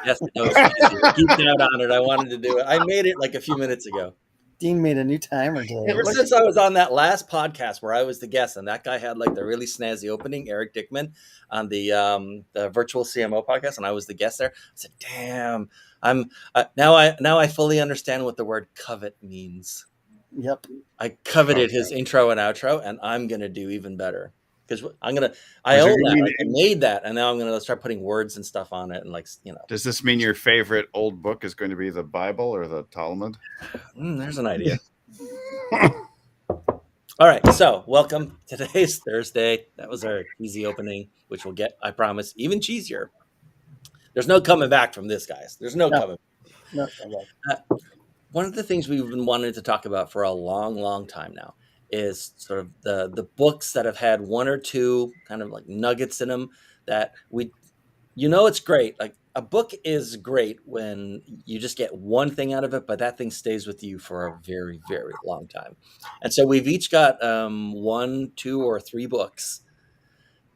Yes, no, it's snazzy. I geeked out on it. I wanted to do it. I made it like a few minutes ago. Dean made a new timer today. Ever since I was on that last podcast where I was the guest, and that guy had like the really snazzy opening, Eric Dickman, on the virtual CMO podcast, and I was the guest there. I said, "Damn, now I fully understand what the word covet means." Yep. I coveted his intro and outro, and I'm gonna do even better because I own that. I made that, and now I'm gonna start putting words and stuff on it, and Does this mean your favorite old book is going to be the Bible or the Talmud? There's an idea. All right, so welcome. Today's Thursday. That was our easy opening, which will get, I promise, even cheesier. There's no coming back from this, guys. There's no coming back. No. One of the things we've been wanting to talk about for a long, long time now is sort of the books that have had one or two kind of like nuggets in them that it's great. Like a book is great when you just get one thing out of it, but that thing stays with you for a very, very long time. And so we've each got 1, 2, or 3 books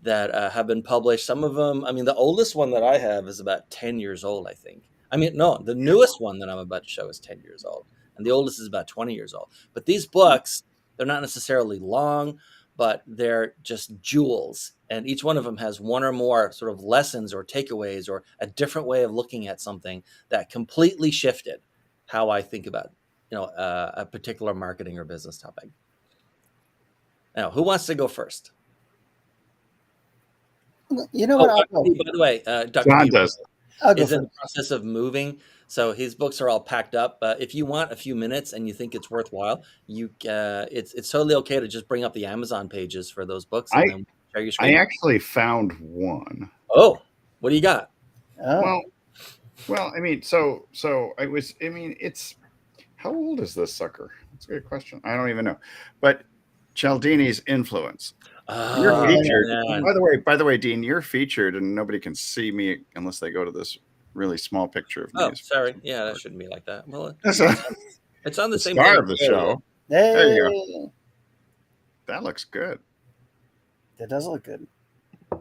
that have been published. Some of them, the oldest one that I have is about 10 years old, I think. No, the newest one that I'm about to show is 10 years old, and the oldest is about 20 years old. But these books, they're not necessarily long, but they're just jewels. And each one of them has one or more sort of lessons or takeaways or a different way of looking at something that completely shifted how I think about, a particular marketing or business topic. Now, who wants to go first? You know what? By the way, Dr. John does. Is in the process of moving, so his books are all packed up. If you want a few minutes and you think it's worthwhile, it's totally okay to just bring up the Amazon pages for those books and then share your screen. I actually found one. Oh, what do you got? Oh. Well, it's how old is this sucker? That's a good question. I don't even know, but Cialdini's Influence. You're featured. By the way, Dean, you're featured, and nobody can see me unless they go to this really small picture of me. Oh, sorry. Yeah, that shouldn't be like that. Well, it's on the same star of the show. Hey. There you go. That looks good. That does look good.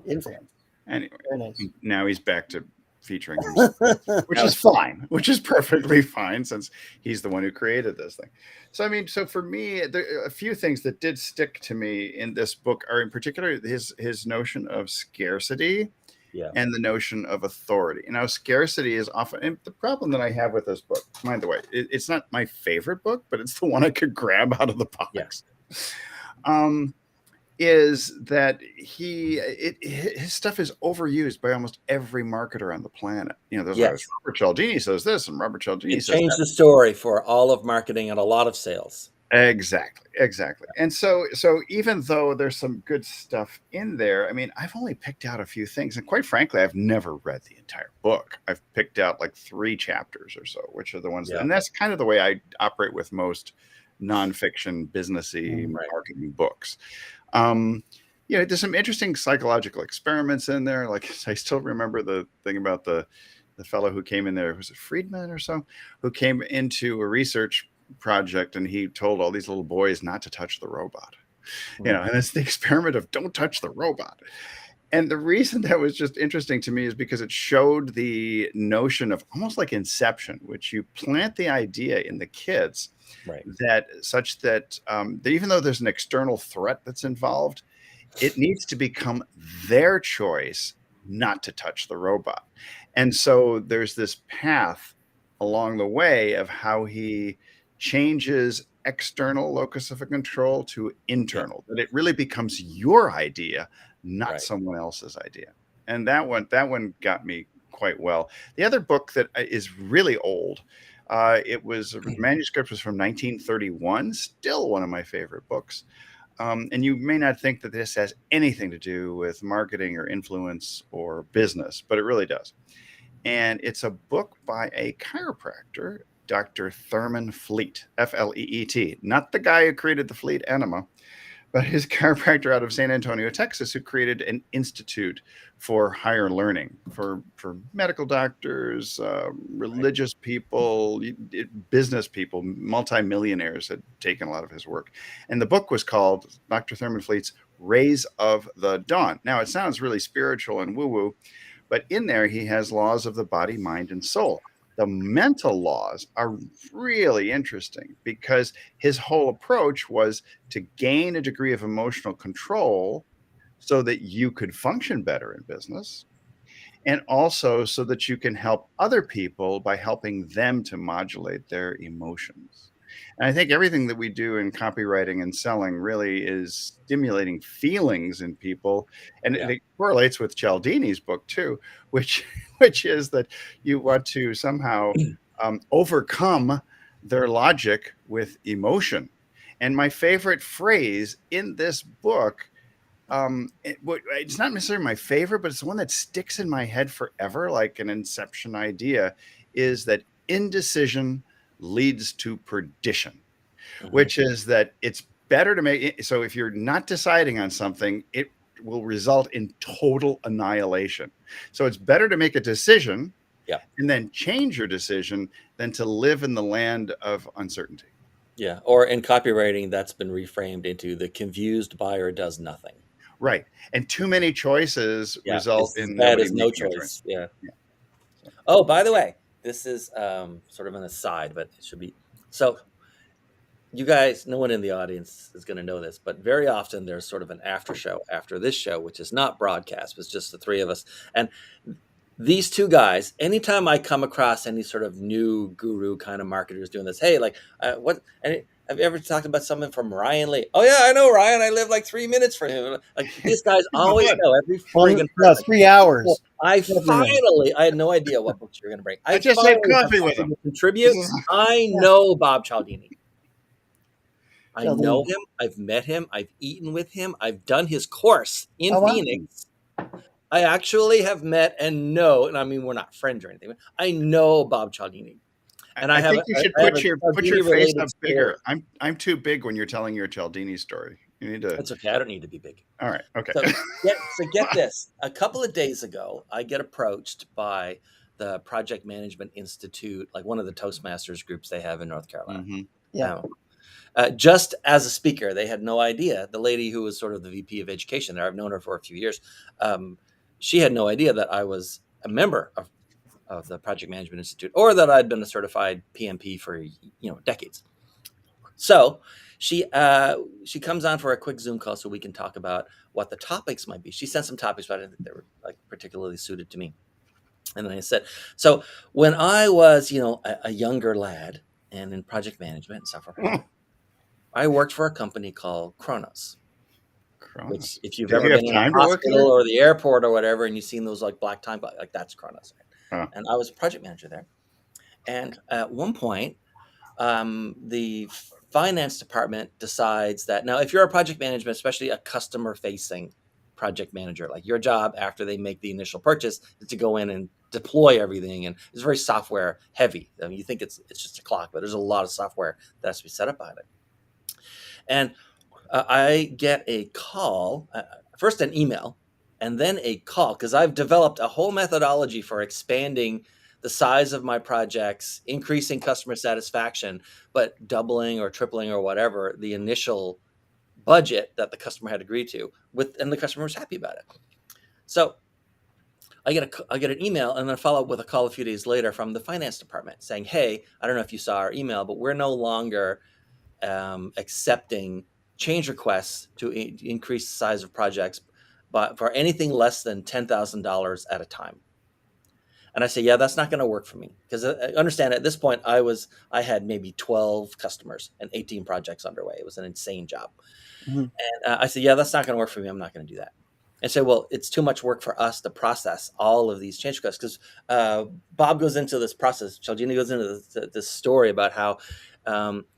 Influence. Anyway, very nice. Now he's back to featuring himself, which is fine, which is perfectly fine since he's the one who created this thing. So for me, there are a few things that did stick to me in this book are in particular his notion of scarcity and the notion of authority. Now, scarcity is often, and the problem that I have with this book, mind the way, it's not my favorite book, but it's the one I could grab out of the box. Yeah. Is that his stuff is overused by almost every marketer on the planet. There's Robert Cialdini says this, and Robert Cialdini says changed the story for all of marketing and a lot of sales. Exactly. And so even though there's some good stuff in there, I've only picked out a few things, and quite frankly, I've never read the entire book. I've picked out like 3 chapters or so, which are the ones and that's kind of the way I operate with most nonfiction businessy marketing books. There's some interesting psychological experiments in there. Like I still remember the thing about the fellow who came in there, was it Friedman or so, who came into a research project and he told all these little boys not to touch the robot. And it's the experiment of don't touch the robot. And the reason that was just interesting to me is because it showed the notion of almost like Inception, which you plant the idea in the kids that even though there's an external threat that's involved, it needs to become their choice not to touch the robot. And so there's this path along the way of how he changes external locus of control to internal, that it really becomes your idea, not someone else's idea. And that one got me quite well. The other book that is really old, the manuscript was from 1931, still one of my favorite books. And you may not think that this has anything to do with marketing or influence or business, but it really does. And it's a book by a chiropractor, Dr. Thurman Fleet, F-L-E-E-T, not the guy who created the Fleet enema, but his chiropractor out of San Antonio, Texas, who created an institute for higher learning for medical doctors, religious people, business people, multimillionaires had taken a lot of his work. And the book was called Dr. Thurman Fleet's Rays of the Dawn. Now, it sounds really spiritual and woo-woo, But in there, he has laws of the body, mind, and soul. The mental laws are really interesting because his whole approach was to gain a degree of emotional control so that you could function better in business, and also so that you can help other people by helping them to modulate their emotions. And I think everything that we do in copywriting and selling really is stimulating feelings in people. And Yeah. it correlates with Cialdini's book too, which which is that you want to somehow overcome their logic with emotion. And my favorite phrase in this book, it's not necessarily my favorite, but it's the one that sticks in my head forever, like an inception idea, is that indecision leads to perdition, which is that it's better to make it. So if you're not deciding on something, it will result in total annihilation. So it's better to make a decision and then change your decision than to live in the land of uncertainty. Yeah. Or in copywriting, that's been reframed into the confused buyer does nothing. Right. And too many choices result in that nobody is no making a choice. Yeah. Oh, by the way, this is sort of an aside, but it should be. So you guys, no one in the audience is going to know this, but very often there's sort of an after show after this show, which is not broadcast, it's just the three of us. And these two guys, anytime I come across any sort of new guru kind of marketers doing this, hey, like, have you ever talked about something from Ryan Lee? Oh yeah, I know Ryan. I live like 3 minutes from him. Like these guys always know every friggin' person. 3 hours. Well, I had no idea what books you were going to bring. I just had coffee with him. Contribute. I know Bob Cialdini. I know him. I've met him. I've eaten with him. I've done his course in Phoenix. I actually have met and know, and I mean, we're not friends or anything, but I know Bob Cialdini. And I think you should put your face up bigger. I'm too big when you're telling your Cialdini story. You need to. That's okay. I don't need to be big. All right. Okay. So get this. A couple of days ago, I get approached by the Project Management Institute, like one of the Toastmasters groups they have in North Carolina. Mm-hmm. Yeah. Just as a speaker, they had no idea. The lady who was sort of the VP of education there, I've known her for a few years. She had no idea that I was a member of the Project Management Institute, or that I'd been a certified PMP for decades. So she comes on for a quick Zoom call so we can talk about what the topics might be. She sent some topics, but I didn't think they were like particularly suited to me. And then I said, so when I was a younger lad and in project management and stuff, I worked for a company called Kronos. Which, if you've ever been in a hospital or the airport or whatever, and you've seen those like black time, like that's Kronos. Right? And I was a project manager there. And at one point, the finance department decides that now, if you're a project management, especially a customer-facing project manager, like your job after they make the initial purchase is to go in and deploy everything, and it's very software heavy. I mean, you think it's just a clock, but there's a lot of software that has to be set up on it. And I get a call, first an email, and then a call, because I've developed a whole methodology for expanding the size of my projects, increasing customer satisfaction, but doubling or tripling or whatever the initial budget that the customer had agreed to, and the customer was happy about it. So I get an email, and then follow up with a call a few days later from the finance department saying, hey, I don't know if you saw our email, but we're no longer accepting change requests to increase the size of projects, but for anything less than $10,000 at a time. And I say, yeah, that's not going to work for me, because I understand at this point I had maybe 12 customers and 18 projects underway. It was an insane job. Mm-hmm. And I said, yeah, that's not going to work for me. I'm not going to do that. And say, well, it's too much work for us to process all of these change requests, because Bob goes into this process. Cialdini goes into this story about how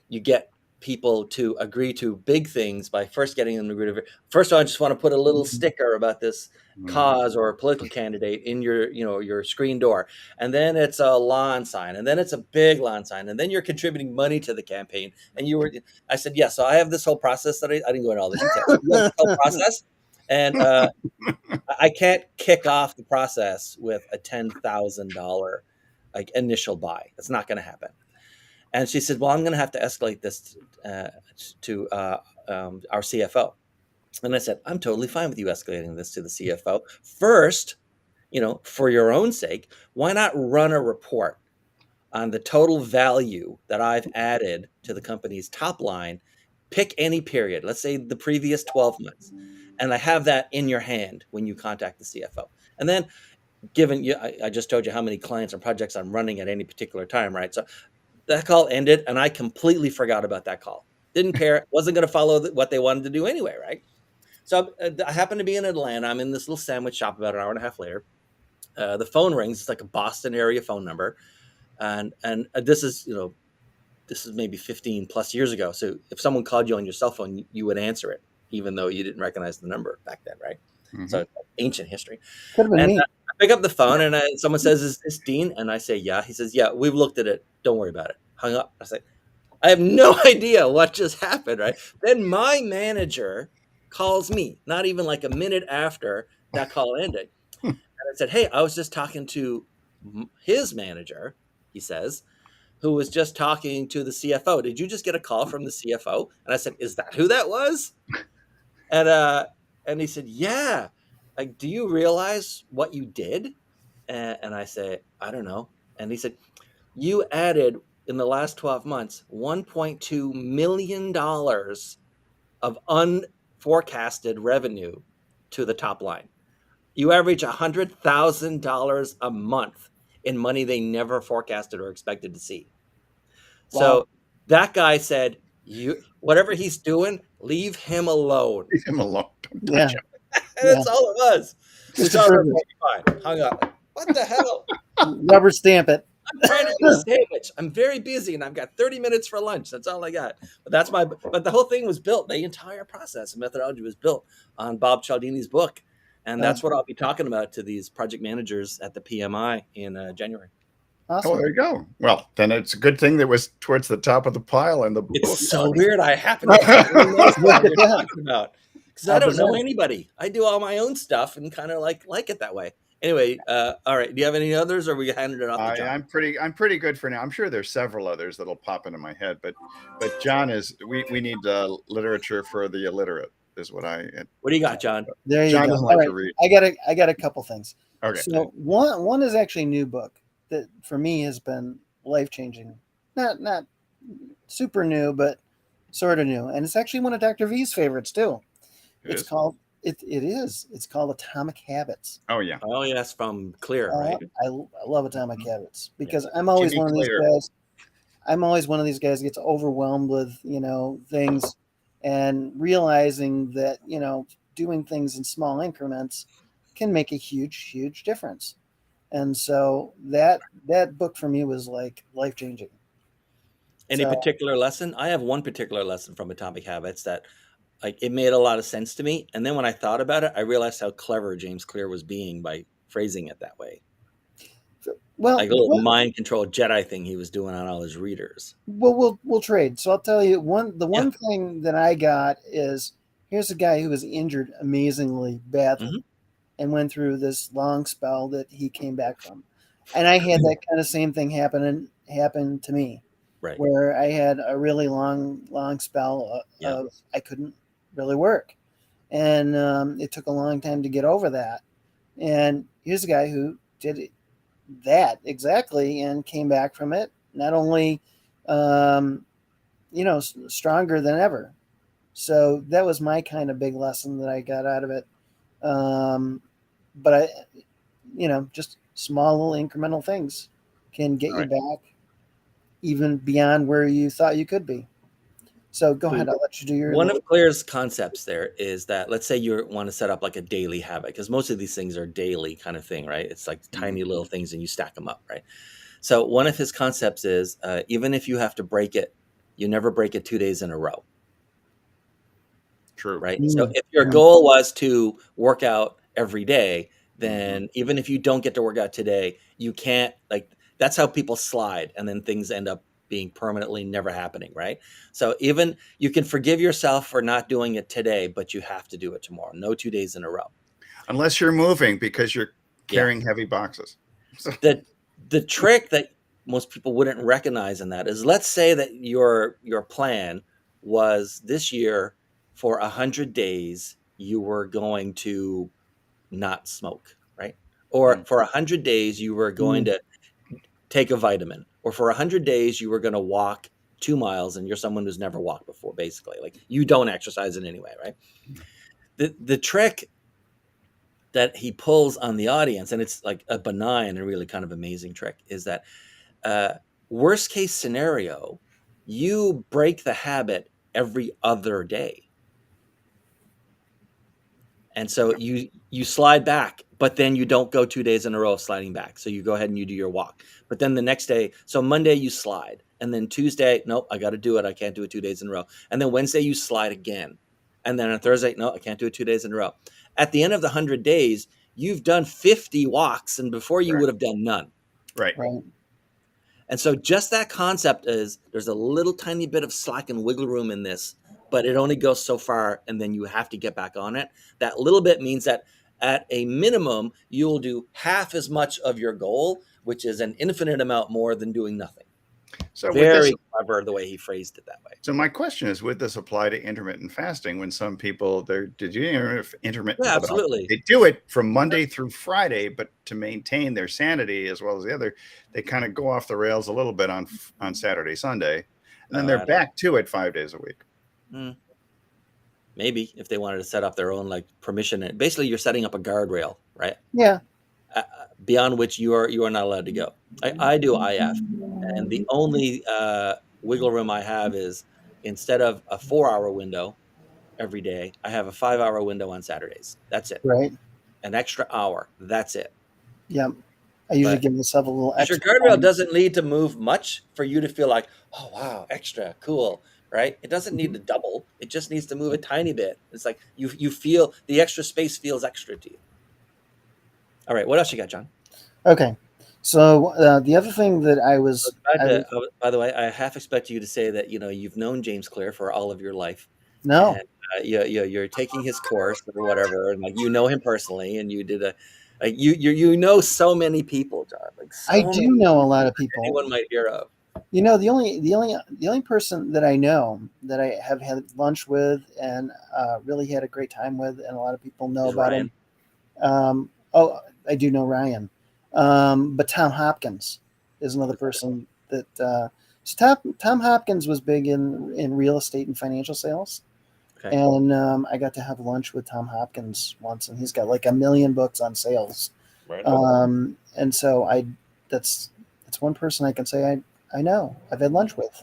you get people to agree to big things by first getting them to agree to. First of all, I just want to put a little sticker about this cause or a political candidate in your screen door, and then it's a lawn sign, and then it's a big lawn sign, and then you're contributing money to the campaign. And I said, yeah, so I have this whole process that I didn't go into all the details. This whole process, and I can't kick off the process with a $10,000 like initial buy. That's not going to happen. And she said, well, I'm going to have to escalate this to our CFO. And I said, I'm totally fine with you escalating this to the CFO. First, for your own sake, why not run a report on the total value that I've added to the company's top line? Pick any period, let's say the previous 12 months, and I have that in your hand when you contact the CFO. And then, given you, I just told you how many clients and projects I'm running at any particular time, right? So that call ended, and I completely forgot about that call. Didn't care. Wasn't going to follow what they wanted to do anyway, right? So I happen to be in Atlanta. I'm in this little sandwich shop about an hour and a half later. The phone rings. It's like a Boston area phone number, and this is maybe 15 plus years ago. So if someone called you on your cell phone, you would answer it, even though you didn't recognize the number back then, right? Mhm. So ancient history. Could have been And me. I pick up the phone, and someone says, "Is this Dean?" And I say, "Yeah." He says, "Yeah, we've looked at it. Don't worry about it." Hung up. I say, I have no idea what just happened, right? Then my manager calls me, not even like a minute after that call ended. And I said, "Hey, I was just talking to his manager," he says, "who was just talking to the CFO. Did you just get a call from the CFO?" And I said, "Is that who that was?" And he said, "Yeah. Like, do you realize what you did?" And I say, "I don't know." And he said, "You added in the last 12 months $1.2 million of unforecasted revenue to the top line. You average $100,000 a month in money they never forecasted or expected to see." Wow. So that guy said, whatever he's doing, leave him alone. Leave him alone. Don't touch Yeah. him. And that's all it was. We Just saw a her privilege. fine, hung up. What the hell? Rubber stamp it. I'm trying to eat a sandwich. I'm very busy, and I've got 30 minutes for lunch. That's all I got. But the whole thing was built. The entire process and methodology was built on Bob Cialdini's book, and that's what I'll be talking about to these project managers at the PMI in January. Oh, Awesome. there you go. Well, then it's a good thing that was towards the top of the pile in the book. It's so weird. I happen to know what you're talking about, because I don't know anybody. I do all my own stuff and kind of like it that way. Anyway, all right. Do you have any others, or are we handing it off to John? I'm pretty good for now. I'm sure there's several others that'll pop into my head, but John is we need literature for the illiterate is what I. What do you got, John? There you John go. doesn't All like to right. read. I got a couple things. Okay. So one is actually a new book that for me has been life changing. Not super new, but sort of new, and it's actually one of Dr. V's favorites too. It is? It is. It's called Atomic Habits. Oh yeah. Oh yes, from Clear, right? I love Atomic Habits because I'm always Jimmy one of these Clear. guys. I'm always one of these guys that gets overwhelmed with things, and realizing that doing things in small increments can make a huge difference. And so that book for me was like life changing. Any particular lesson? I have one particular lesson from Atomic Habits that it made a lot of sense to me. And then when I thought about it, I realized how clever James Clear was being by phrasing it that way. Well, like a little mind control Jedi thing he was doing on all his readers. Well, we'll trade. So I'll tell you one thing that I got is, here's a guy who was injured amazingly badly and went through this long spell that he came back from. And I had that kind of same thing happen to me. Right. Where I had a really long spell of I couldn't really work. And it took a long time to get over that. And here's a guy who did that exactly and came back from it not only stronger than ever. So that was my kind of big lesson that I got out of it. But I just small little incremental things can get you back even beyond where you thought you could be. So go ahead, I'll let you do your. One of Claire's concepts there is that, let's say you want to set up like a daily habit, because most of these things are daily kind of thing, right? It's like tiny little things and you stack them up, right? So one of his concepts is even if you have to break it, you never break it 2 days in a row. True. Right. So if your goal was to work out every day, then even if you don't get to work out today, you can't, that's how people slide, and then things end up being permanently never happening, right? So even you can forgive yourself for not doing it today, but you have to do it tomorrow. No 2 days in a row. Unless you're moving because you're carrying heavy boxes. The trick that most people wouldn't recognize in that is, let's say that your plan was this year for 100 days, you were going to not smoke, right? or for 100 days you were going to take a vitamin, or for 100 days you were going to walk 2 miles, and you're someone who's never walked before, basically. Like, you don't exercise in any way, right? The trick that he pulls on the audience, and it's like a benign and really kind of amazing trick, is that worst case scenario, you break the habit every other day. And so you slide back, but then you don't go 2 days in a row of sliding back. So you go ahead and you do your walk. But then the next day, so Monday you slide, and then Tuesday, nope, I got to do it. I can't do it 2 days in a row. And then Wednesday you slide again. And then on Thursday, no, I can't do it 2 days in a row. At the end of the 100 days, you've done 50 walks, and before you would have done none. Right. And so just that concept is, there's a little tiny bit of slack and wiggle room in this, but it only goes so far, and then you have to get back on it. That little bit means that at a minimum, you'll do half as much of your goal, which is an infinite amount more than doing nothing. So very clever the way he phrased it that way. So my question is, would this apply to intermittent fasting when some people, did you intermittent? Yeah, absolutely. They do it from Monday through Friday, but to maintain their sanity as well as the other, they kind of go off the rails a little bit on Saturday, Sunday, and then they're back to it 5 days a week. Maybe if they wanted to set up their own like permission, basically you're setting up a guardrail, right? Yeah. Beyond which you are not allowed to go. I do IF, and the only wiggle room I have is, instead of a 4-hour window every day, I have a 5-hour window on Saturdays. That's it. Right. An extra hour. That's it. Yeah. I usually give myself a little extra. Your guardrail doesn't need to move much for you to feel like, oh wow, extra cool, right? It doesn't need to double. It just needs to move a tiny bit. It's like you feel the extra space feels extra to you. All right, what else you got, John? Okay, so the other thing that I was, by the way, I half expect you to say that you've known James Clear for all of your life. No, and, you're taking his course or whatever, and like you know him personally, and you did you know so many people, John. Like I do know a lot of people. Anyone might hear of. The only person that I know that I have had lunch with and really had a great time with, and a lot of people know about Ryan. him. I do know Ryan, but Tom Hopkins is another person that. So Tom Hopkins was big in real estate and financial sales, okay. And I got to have lunch with Tom Hopkins once, and he's got like 1 million books on sales. Right. And so that's one person I can say I know. I've had lunch with.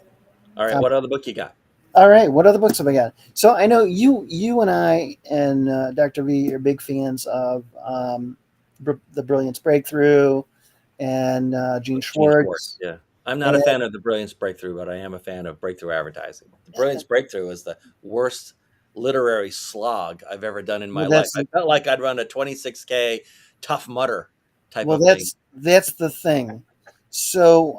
All right. What other book you got? All right. What other books have I got? So I know you and I and Dr. V are big fans of The Brilliance Breakthrough and Gene Schwartz. Yeah. I'm not a fan of The Brilliance Breakthrough, but I am a fan of Breakthrough Advertising. The Brilliance Breakthrough is the worst literary slog I've ever done in my life. I felt like I'd run a 26K Tough Mudder type of thing. That's the thing. So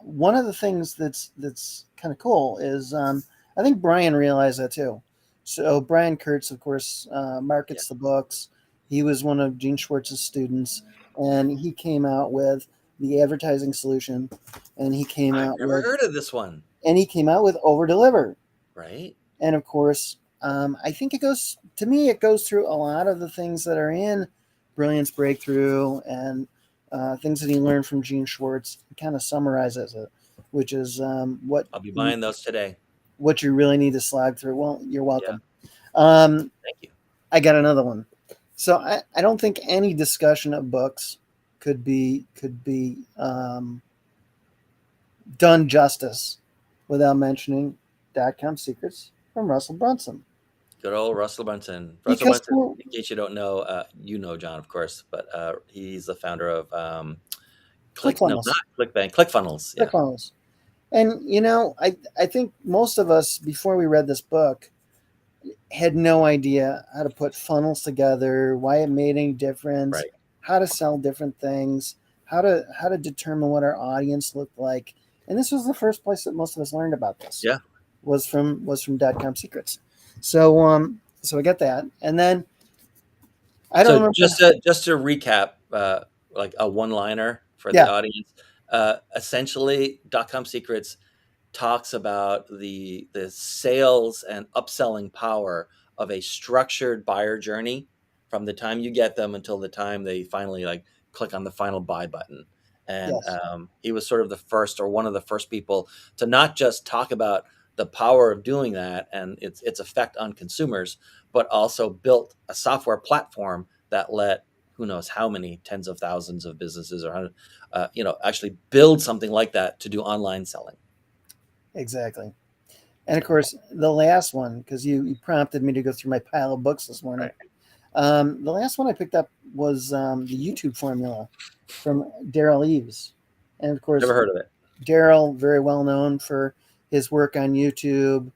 one of the things that's kind of cool is I think Brian realized that too. So Brian Kurtz, of course, markets the books. He was one of Gene Schwartz's students, and he came out with the advertising solution, and he came out with... I've never heard of this one. And he came out with Over Deliver. Right. And of course, I think it goes through a lot of the things that are in Brilliance Breakthrough and things that he learned from Gene Schwartz. Kind of summarizes it, which is what... I'll be buying those today. What you really need to slog through. Well, you're welcome. Yeah. Thank you. I got another one. So I don't think any discussion of books could be done justice without mentioning .com Secrets from Russell Brunson. Good old Russell Brunson. Russell Brunson, in case you don't know, John, of course, but he's the founder of ClickFunnels. No, not ClickBank, ClickFunnels. Yeah. ClickFunnels. And, I think most of us, before we read this book, had no idea how to put funnels together, why it made any difference, right. How to sell different things, how to determine what our audience looked like. And this was the first place that most of us learned about this. Yeah. Was from .com Secrets. So so I got that. And then I don't remember. Just to recap, like a one-liner for the audience. Essentially, .com Secrets talks about the sales and upselling power of a structured buyer journey from the time you get them until the time they finally like click on the final buy button. And Yes. he was sort of the first, or one of the first people, to not just talk about the power of doing that and its effect on consumers, but also built a software platform that let who knows how many tens of thousands of businesses or actually build something like that to do online selling. Exactly. And of course, the last one, because you prompted me to go through my pile of books this morning. Right. The last one I picked up was the YouTube Formula from Daryl Eves. And of course, Never heard of it. Daryl, very well known for his work on YouTube,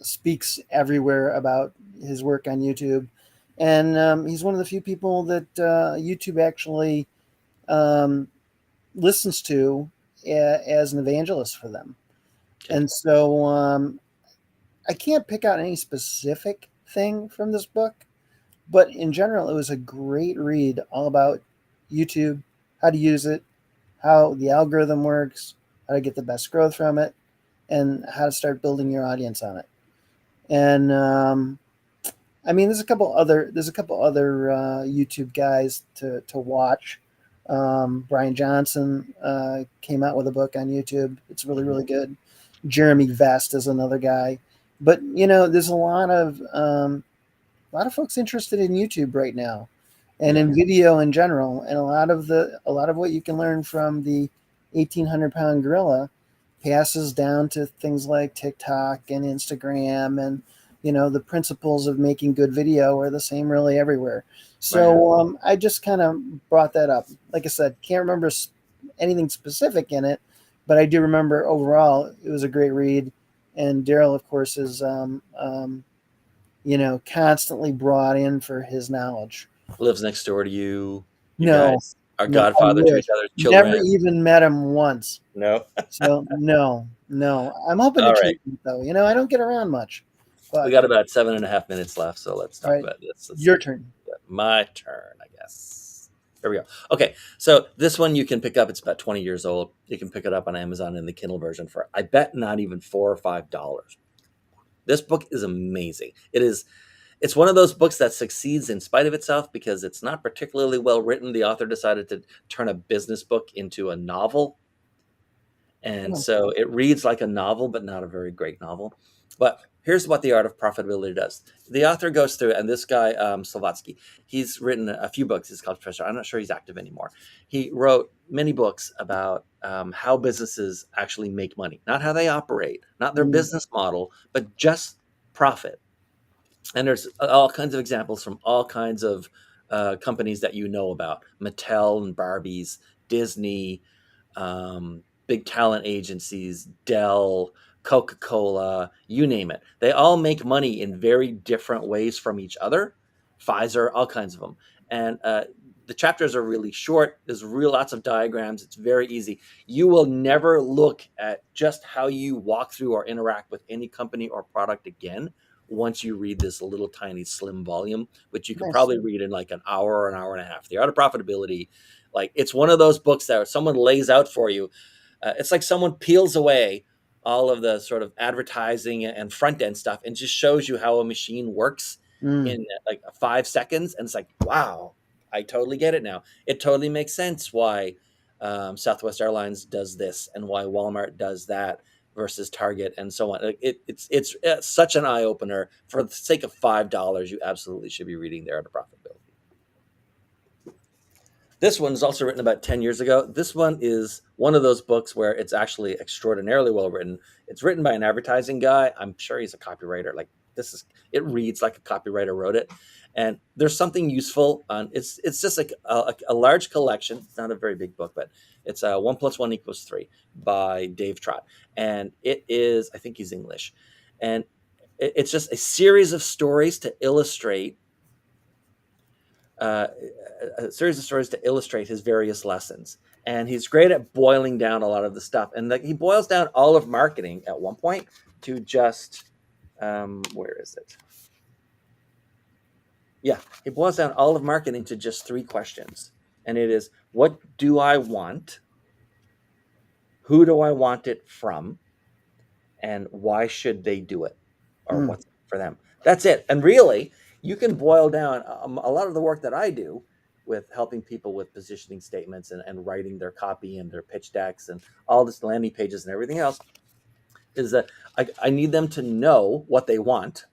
speaks everywhere about his work on YouTube. And he's one of the few people that YouTube actually um, listens to as an evangelist for them. Okay. And so I can't pick out any specific thing from this book, but in general, it was a great read all about YouTube, how to use it, how the algorithm works, how to get the best growth from it, and how to start building your audience on it. And I mean, there's a couple other YouTube guys to watch. Brian Johnson came out with a book on YouTube. It's really, really good. Jeremy Vest is another guy. But there's a lot of folks interested in YouTube right now, and in video in general. And a lot of what you can learn from the 1,800-pound gorilla passes down to things like TikTok and Instagram, and the principles of making good video are the same really everywhere. So I just kind of brought that up. Like I said, can't remember anything specific in it, but I do remember overall it was a great read. And Daryl, of course, is constantly brought in for his knowledge. Lives next door to you. You No, guys are godfather to each other's children. Never even met him once. No. So no. I'm hoping to keep it though. I don't get around much. But we got about 7.5 minutes left, so let's talk about this. Your turn. My turn, I guess. Here we go. Okay, so this one you can pick up. It's about 20 years old. You can pick it up on Amazon in the Kindle version for, I bet, not even $4 or $5. This book is amazing. It's one of those books that succeeds in spite of itself because it's not particularly well written. The author decided to turn a business book into a novel. And so it reads like a novel, but not a very great novel. But here's what The Art of Profitability does. The author goes through, and this guy, Slavatsky, he's written a few books. He's called Professor. I'm not sure he's active anymore. He wrote many books about how businesses actually make money, not how they operate, not their business model, but just profit. And there's all kinds of examples from all kinds of companies that you know about. Mattel and Barbies, Disney, big talent agencies, Dell, Coca-Cola, you name it. They all make money in very different ways from each other. Pfizer, all kinds of them. And the chapters are really short. There's lots of diagrams. It's very easy. You will never look at just how you walk through or interact with any company or product again once you read this little tiny slim volume, which you can probably read in like an hour or an hour and a half. The Art of Profitability, like it's one of those books that someone lays out for you. It's like someone peels away all of the sort of advertising and front end stuff and just shows you how a machine works in like 5 seconds. And it's like, wow, I totally get it now. It totally makes sense why Southwest Airlines does this and why Walmart does that versus Target and so on. It's such an eye opener. For the sake of $5, you absolutely should be reading The Art of Profitability. This one is also written about 10 years ago. This one is one of those books where it's actually extraordinarily well written. It's written by an advertising guy. I'm sure he's a copywriter. Like it reads like a copywriter wrote it. And there's something useful on it's just like a large collection. It's not a very big book, but it's 1 + 1 = 3 by Dave Trott. And it is, I think he's English. And it's just a series of stories to illustrate his various lessons. And he's great at boiling down a lot of the stuff. And he boils down all of marketing at one point to just, where is it? Yeah, he boils down all of marketing to just 3 questions. And it is, what do I want? Who do I want it from? And why should they do it? Or what's for them? That's it. And really, you can boil down a lot of the work that I do with helping people with positioning statements and writing their copy and their pitch decks and all this landing pages and everything else is that I need them to know what they want.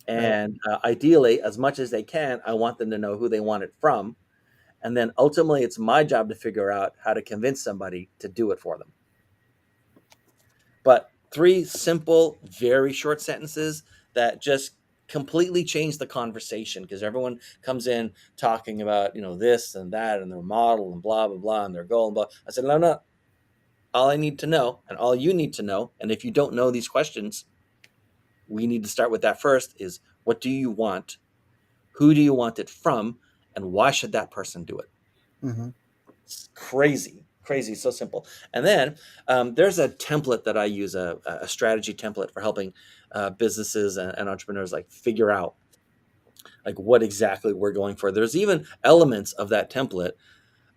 And ideally, as much as they can, I want them to know who they want it from. And then ultimately, it's my job to figure out how to convince somebody to do it for them. But 3 simple, very short sentences that just completely change the conversation, because everyone comes in talking about, this and that and their model and blah, blah, blah, and their goal and blah. I said, no. All I need to know and all you need to know, and if you don't know these questions, we need to start with that first, is what do you want? Who do you want it from? And why should that person do it? Mm-hmm. It's crazy, so simple. And then there's a template that I use, a strategy template for helping businesses and entrepreneurs figure out what exactly we're going for. There's even elements of that template.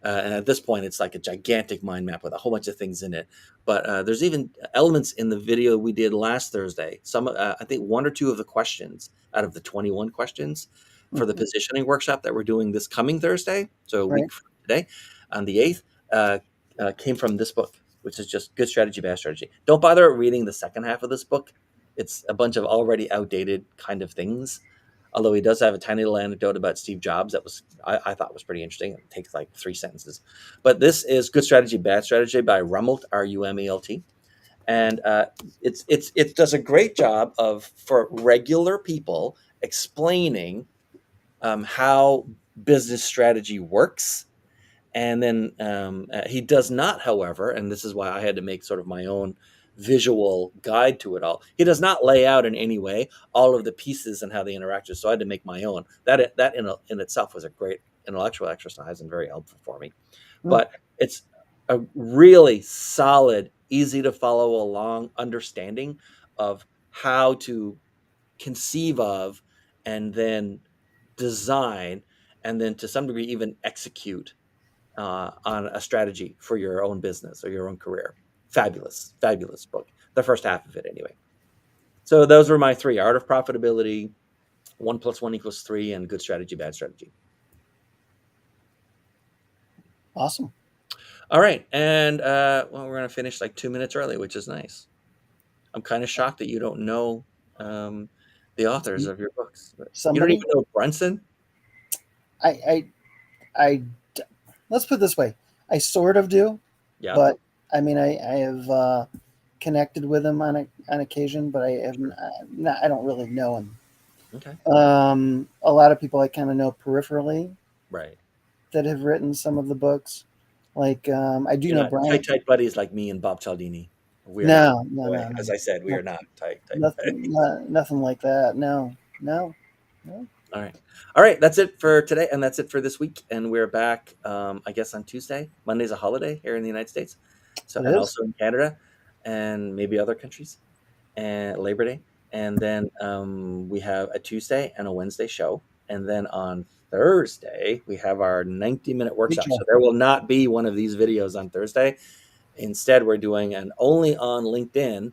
And at this point, it's like a gigantic mind map with a whole bunch of things in it. But there's even elements in the video we did last Thursday. Some, I think 1 or 2 of the questions out of the 21 questions for the positioning workshop that we're doing this coming Thursday, so a week from today, on the 8th, came from this book, which is just Good Strategy, Bad Strategy. Don't bother reading the second half of this book. It's a bunch of already outdated kind of things. Although he does have a tiny little anecdote about Steve Jobs that I thought was pretty interesting. It takes 3 sentences. But this is Good Strategy, Bad Strategy by Rumelt, R-U-M-E-L-T. And it does a great job for regular people explaining how business strategy works. And then he does not, however, and this is why I had to make sort of my own visual guide to it all. He does not lay out in any way all of the pieces and how they interact. So I had to make my own. That in itself was a great intellectual exercise and very helpful for me. But it's a really solid, easy to follow along understanding of how to conceive of and then design and then to some degree even execute on a strategy for your own business or your own career. Fabulous book. The first half of it, anyway. So those were my 3: Art of Profitability, 1 + 1 = 3, and Good Strategy, Bad Strategy. Awesome. All right, and we're going to finish 2 minutes early, which is nice. I'm kind of shocked that you don't know the authors of your books. You don't even know Brunson? I let's put it this way. I sort of do. Yeah. But I mean, I have connected with him on occasion, but I don't really know him. Okay. A lot of people I kind of know peripherally, right, that have written some of the books. I do know Brian. Tight buddies like me and Bob Cialdini. No. As I said, we are not tight. Nothing like that. No. All right. That's it for today, and that's it for this week. And we're back, I guess, on Tuesday. Monday's a holiday here in the United States, also in Canada and maybe other countries, and Labor Day. And then we have a Tuesday and a Wednesday show, and then on Thursday we have our 90-minute workshop. So there will not be one of these videos on Thursday. Instead, we're doing an only on LinkedIn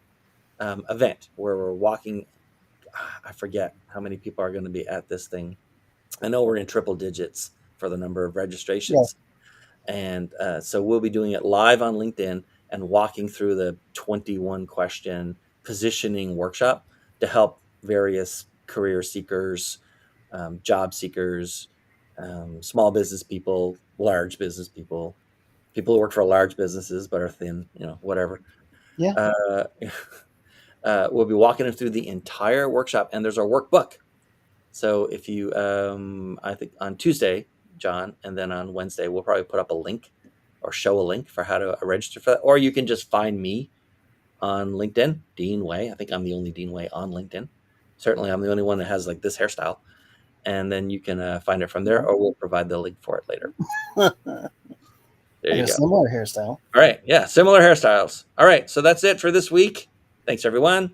event where we're walking. I forget how many people are going to be at this thing. I know we're in triple digits for the number of registrations. Yeah. And so we'll be doing it live on LinkedIn and walking through the 21-question positioning workshop to help various career seekers, job seekers, small business people, large business people who work for large businesses but are thin, whatever. Yeah. We'll be walking them through the entire workshop, and there's our workbook. So if you, I think on Tuesday, John, and then on Wednesday, we'll probably put up a link or show a link for how to register for that. Or you can just find me on LinkedIn, Dean Way. I think I'm the only Dean Way on LinkedIn. Certainly, I'm the only one that has this hairstyle. And then you can find it from there, or we'll provide the link for it later. There you go. Similar hairstyle. All right. Yeah, similar hairstyles. All right. So that's it for this week. Thanks, everyone.